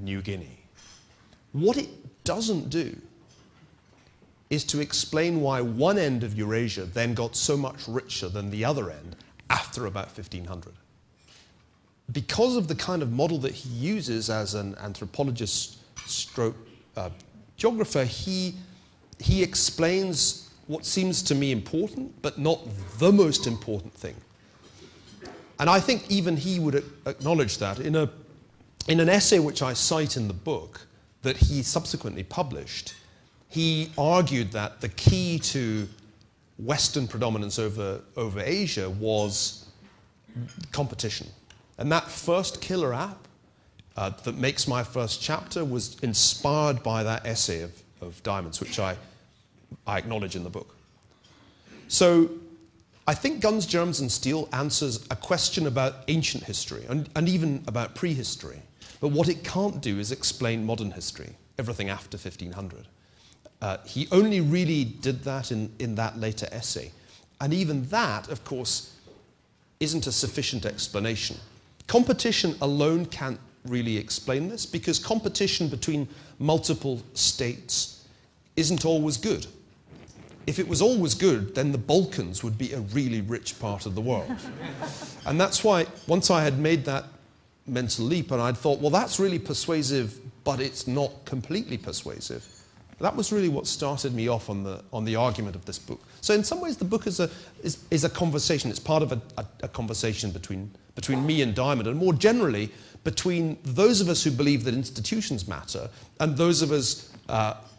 New Guinea. What it doesn't do is to explain why one end of Eurasia then got so much richer than the other end after about 1500. Because of the kind of model that he uses as an anthropologist stroke geographer, he explains what seems to me important, but not the most important thing. And I think even he would acknowledge that. In an essay which I cite in the book that he subsequently published, he argued that the key to Western predominance over Asia was competition. And that first killer app that makes my first chapter was inspired by that essay of Diamond's, which I acknowledge in the book. So I think Guns, Germs and Steel answers a question about ancient history and even about prehistory. But what it can't do is explain modern history, everything after 1500. He only really did that in that later essay. And even that, of course, isn't a sufficient explanation. Competition alone can't really explain this, because competition between multiple states isn't always good. If it was always good, then the Balkans would be a really rich part of the world. And that's why, once I had made that mental leap and I'd thought, well, that's really persuasive, but it's not completely persuasive, that was really what started me off on the argument of this book. So in some ways, the book is a conversation. It's part of a conversation between me and Diamond, and more generally, between those of us who believe that institutions matter and those of us,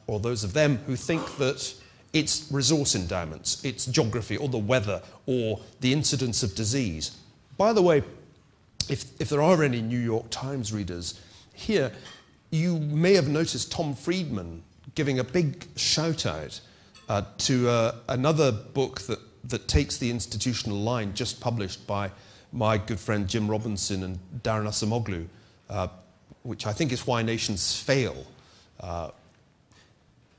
or those of them, who think that it's resource endowments, it's geography, or the weather, or the incidence of disease. By the way, if there are any New York Times readers here, you may have noticed Tom Friedman giving a big shout-out to another book that takes the institutional line, just published by my good friend Jim Robinson and Darren Acemoglu, which I think is Why Nations Fail.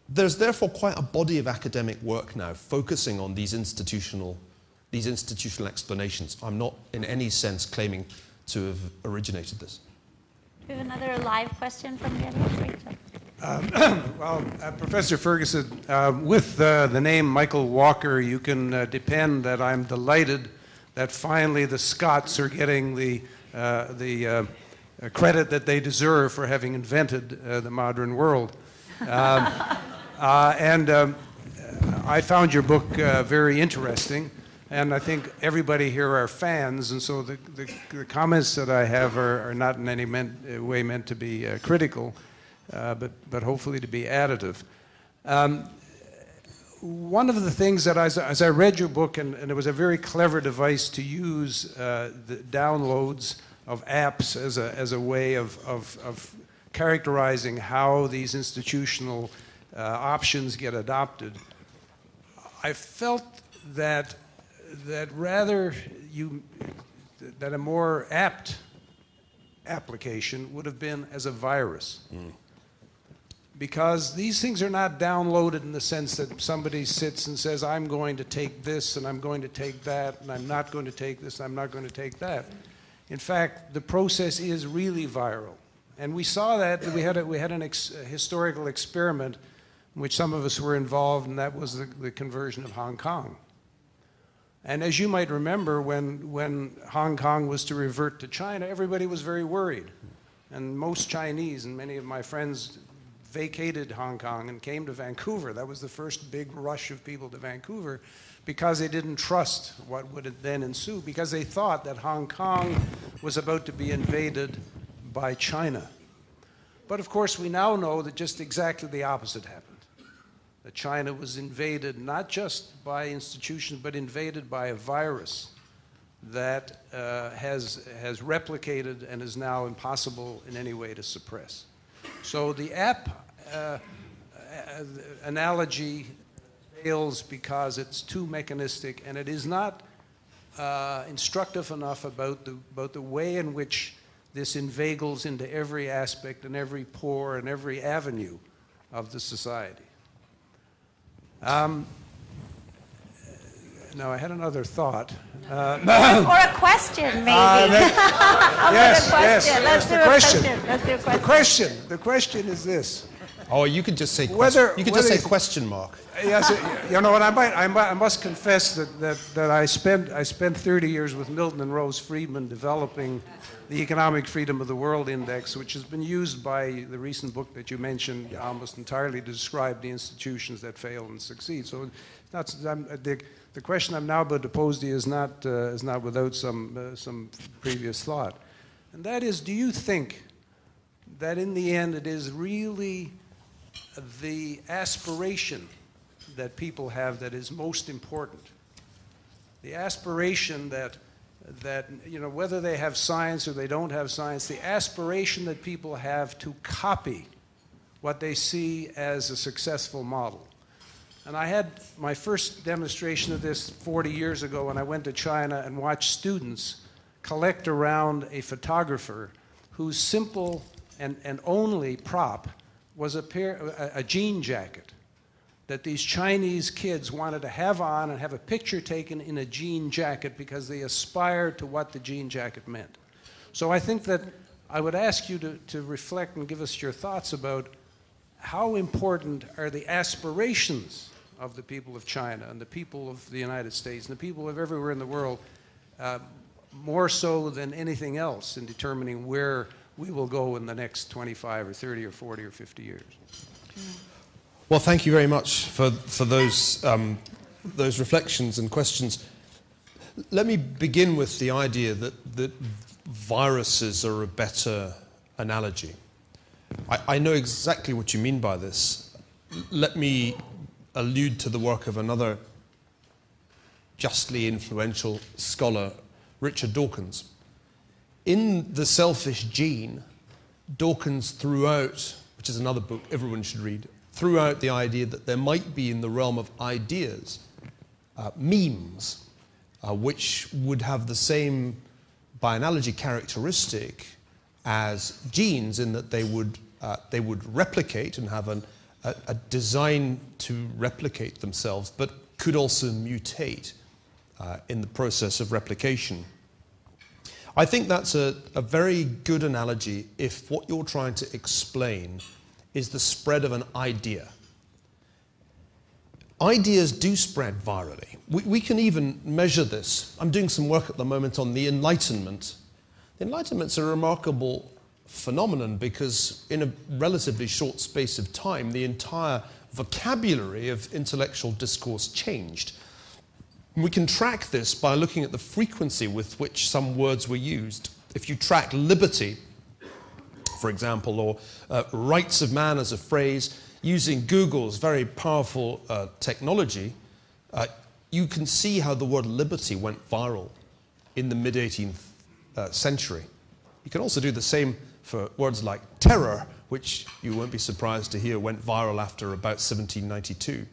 There's therefore quite a body of academic work now focusing on these institutional explanations. I'm not in any sense claiming to have originated this. We have another live question from the audience, Rachel. Well, Professor Ferguson, with the name Michael Walker, you can depend that I'm delighted that finally the Scots are getting the credit that they deserve for having invented the modern world. I found your book very interesting, and I think everybody here are fans, and so the comments that I have are not in any way meant to be critical, but hopefully to be additive. One of the things that as I read your book, and it was a very clever device to use the downloads of apps as a way of characterizing how these institutional options get adopted. I felt that a more apt application would have been as a virus. Because these things are not downloaded in the sense that somebody sits and says, I'm going to take this, and I'm going to take that, and I'm not going to take this, and I'm not going to take that. In fact, the process is really viral. And we saw that we had a historical experiment in which some of us were involved, and that was the conversion of Hong Kong. And as you might remember, when Hong Kong was to revert to China, everybody was very worried. And most Chinese, and many of my friends, vacated Hong Kong and came to Vancouver. That was the first big rush of people to Vancouver, because they didn't trust what would then ensue, because they thought that Hong Kong was about to be invaded by China. But of course, we now know that just exactly the opposite happened. That China was invaded not just by institutions, but invaded by a virus that has replicated and is now impossible in any way to suppress. So the app analogy fails because it's too mechanistic, and it is not instructive enough about the way in which this inveigles into every aspect and every pore and every avenue of the society. Now, I had another thought. Or a question, maybe. Yes, Let's do a question. Let's do a question. The question is this. Oh, you could just say Whether- you could just whether- say question mark. Yes, you know what? I must confess that I spent 30 years with Milton and Rose Friedman developing the Economic Freedom of the World Index, which has been used by the recent book that you mentioned almost entirely to describe the institutions that fail and succeed. So that's the question I'm now about to pose to you is not without some previous thought, and that is: do you think that in the end it is really the aspiration that people have that is most important? The aspiration that you know, whether they have science or they don't have science, the aspiration that people have to copy what they see as a successful model. And I had my first demonstration of this 40 years ago when I went to China and watched students collect around a photographer whose simple and only prop was a jean jacket that these Chinese kids wanted to have on and have a picture taken in a jean jacket because they aspired to what the jean jacket meant. So I think that I would ask you to reflect and give us your thoughts about how important are the aspirations of the people of China and the people of the United States and the people of everywhere in the world, more so than anything else in determining where we will go in the next 25 or 30 or 40 or 50 years. Well, thank you very much for those reflections and questions. Let me begin with the idea that viruses are a better analogy. I know exactly what you mean by this. Let me allude to the work of another justly influential scholar, Richard Dawkins. In The Selfish Gene, Dawkins threw out, which is another book everyone should read, threw out the idea that there might be in the realm of ideas memes which would have the same, by analogy, characteristic as genes in that they would replicate and have a design to replicate themselves, but could also mutate in the process of replication. I think that's a very good analogy if what you're trying to explain is the spread of an idea. Ideas do spread virally. We can even measure this. I'm doing some work at the moment on the Enlightenment. The Enlightenment's a remarkable phenomenon because in a relatively short space of time, the entire vocabulary of intellectual discourse changed. We can track this by looking at the frequency with which some words were used. If you track liberty, for example, or rights of man as a phrase, using Google's very powerful technology, you can see how the word liberty went viral in the mid-18th century. You can also do the same for words like terror, which you won't be surprised to hear went viral after about 1792.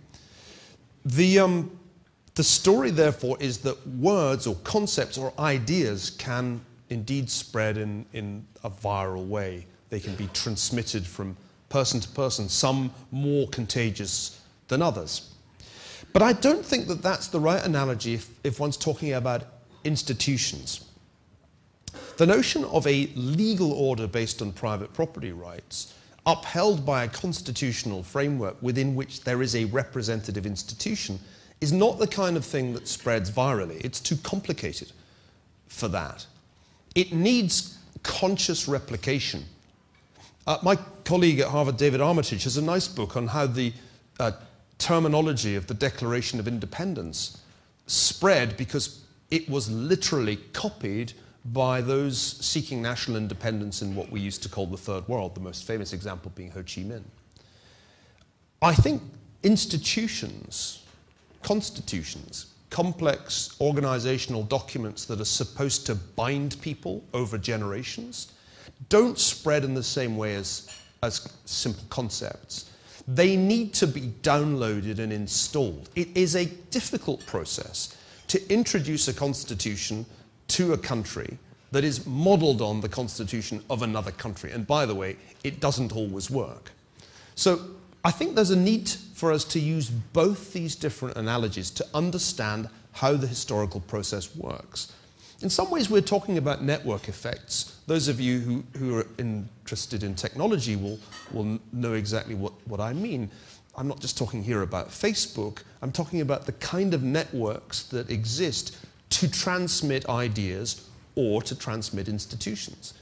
The story, therefore, is that words or concepts or ideas can indeed spread in a viral way. They can be transmitted from person to person, some more contagious than others. But I don't think that that's the right analogy if one's talking about institutions. The notion of a legal order based on private property rights, upheld by a constitutional framework within which there is a representative institution, is not the kind of thing that spreads virally. It's too complicated for that. It needs conscious replication. My colleague at Harvard, David Armitage, has a nice book on how the terminology of the Declaration of Independence spread because it was literally copied by those seeking national independence in what we used to call the Third World, the most famous example being Ho Chi Minh. I think institutions, constitutions, complex organizational documents that are supposed to bind people over generations don't spread in the same way as simple concepts. They need to be downloaded and installed. It is a difficult process to introduce a constitution to a country that is modeled on the constitution of another country. And by the way, it doesn't always work. So I think there's a need for us to use both these different analogies to understand how the historical process works. In some ways, we're talking about network effects. Those of you who are interested in technology will know exactly what I mean. I'm not just talking here about Facebook. I'm talking about the kind of networks that exist to transmit ideas or to transmit institutions.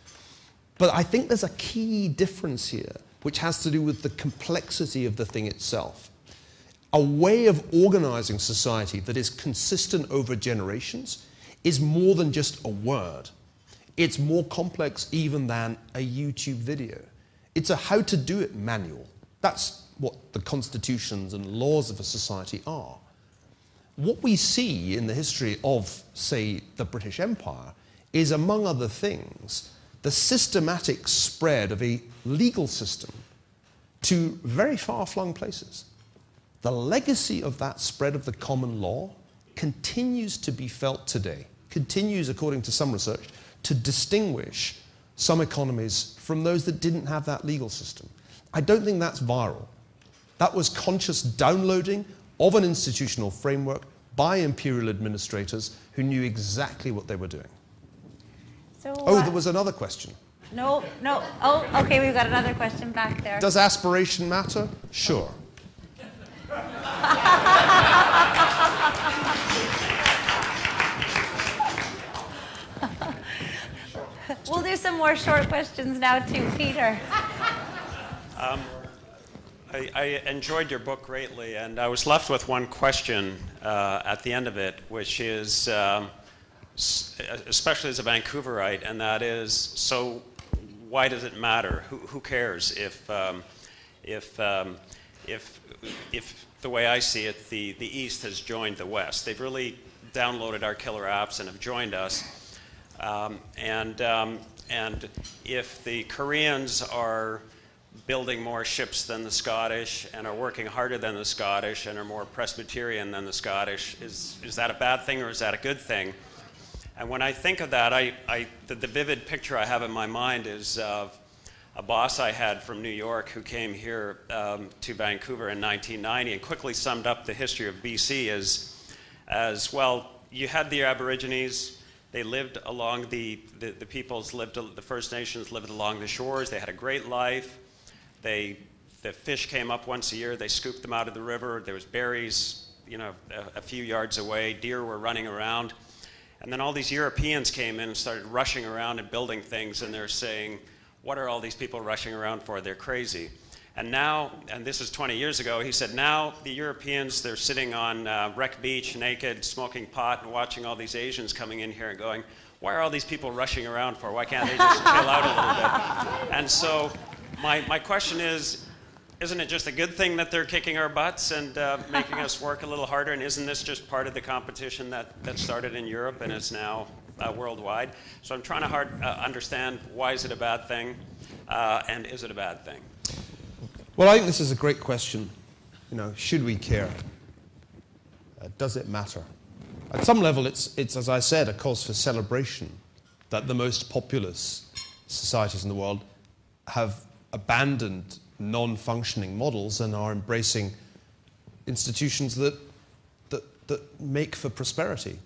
But I think there's a key difference here, which has to do with the complexity of the thing itself. A way of organizing society that is consistent over generations is more than just a word. It's more complex even than a YouTube video. It's a how-to-do-it manual. That's what the constitutions and laws of a society are. What we see in the history of, say, the British Empire is, among other things, the systematic spread of a legal system to very far-flung places. The legacy of that spread of the common law continues to be felt today, continues, according to some research, to distinguish some economies from those that didn't have that legal system. I don't think that's viral. That was conscious downloading of an institutional framework by imperial administrators who knew exactly what they were doing. So, there was another question. No. Oh, okay, we've got another question back there. Does aspiration matter? Sure. We'll do some more short questions now too, Peter. I enjoyed your book greatly, and I was left with one question at the end of it, which is, especially as a Vancouverite, and that is, so why does it matter? Who cares if the way I see it, the East has joined the West? They've really downloaded our killer apps and have joined us. And if the Koreans are building more ships than the Scottish and are working harder than the Scottish and are more Presbyterian than the Scottish, is that a bad thing or is that a good thing? And when I think of that, the vivid picture I have in my mind is of a boss I had from New York who came here to Vancouver in 1990 and quickly summed up the history of BC as well. You had the Aborigines. They lived along the First Nations lived along the shores. They had a great life. The fish came up once a year. They scooped them out of the river. There was berries, a few yards away. Deer were running around. And then all these Europeans came in and started rushing around and building things, and they're saying, what are all these people rushing around for? They're crazy. And now, and this is 20 years ago, he said, now the Europeans, they're sitting on Wreck Beach naked, smoking pot, and watching all these Asians coming in here and going, why are all these people rushing around for? Why can't they just chill out a little bit? And so my question is, isn't it just a good thing that they're kicking our butts and making us work a little harder? And isn't this just part of the competition that started in Europe and is now worldwide? So I'm trying to understand, why is it a bad thing? And is it a bad thing? Well, I think this is a great question. Should we care? Does it matter? At some level, it's, as I said, a cause for celebration that the most populous societies in the world have abandoned non-functioning models and are embracing institutions that make for prosperity.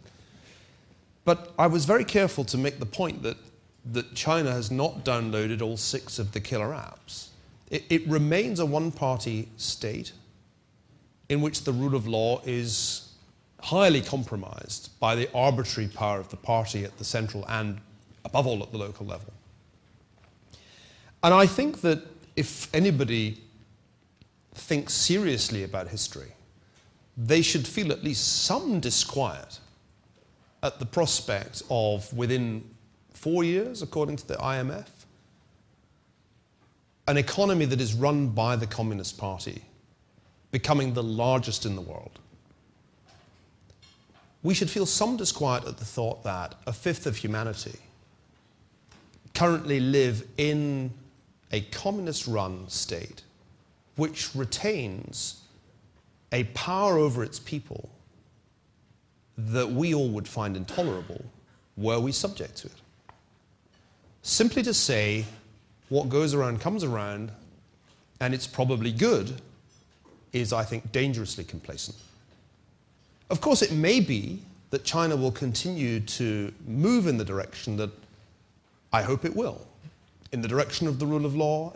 But I was very careful to make the point that China has not downloaded all 6 of the killer apps. It remains a one-party state in which the rule of law is highly compromised by the arbitrary power of the party at the central and, above all, at the local level. And I think that if anybody thinks seriously about history, they should feel at least some disquiet at the prospect of, within 4 years, according to the IMF, an economy that is run by the Communist Party becoming the largest in the world. We should feel some disquiet at the thought that a fifth of humanity currently live in a communist-run state which retains a power over its people that we all would find intolerable were we subject to it. Simply to say, what goes around comes around, and it's probably good, is, I think, dangerously complacent. Of course, it may be that China will continue to move in the direction that I hope it will, in the direction of the rule of law,